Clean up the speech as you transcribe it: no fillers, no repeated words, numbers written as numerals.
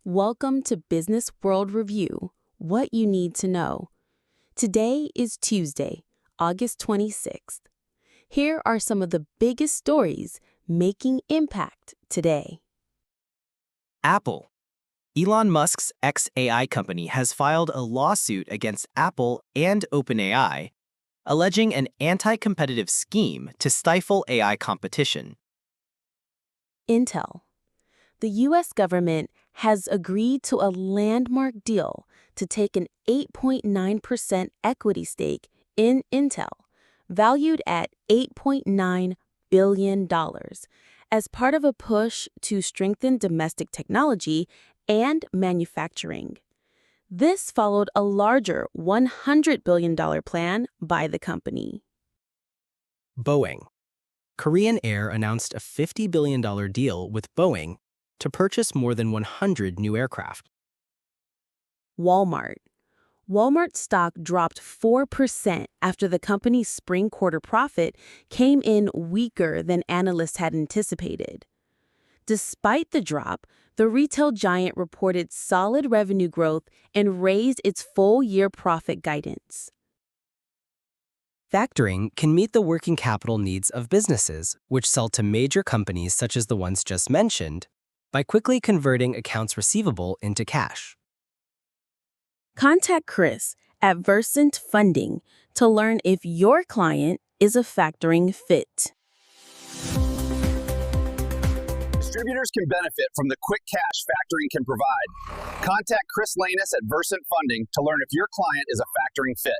Welcome to Business World Review, what you need to know. Today is Tuesday, August 26th. Here are some of the biggest stories making impact today. Apple. Elon Musk's ex-AI company has filed a lawsuit against Apple and OpenAI, alleging an anti-competitive scheme to stifle AI competition. Intel. The U.S. government has agreed to a landmark deal to take an 8.9% equity stake in Intel, valued at $8.9 billion, as part of a push to strengthen domestic technology and manufacturing. This followed a larger $100 billion plan by the company. Boeing. Korean Air announced a $50 billion deal with Boeing to purchase more than 100 new aircraft. Walmart. Walmart stock dropped 4% after the company's spring quarter profit came in weaker than analysts had anticipated. Despite the drop, the retail giant reported solid revenue growth and raised its full-year profit guidance. Factoring can meet the working capital needs of businesses, which sell to major companies such as the ones just mentioned, by quickly converting accounts receivable into cash. Contact Chris at Versant Funding to learn if your client is a factoring fit. Distributors can benefit from the quick cash factoring can provide. Contact Chris Lehnes at Versant Funding to learn if your client is a factoring fit.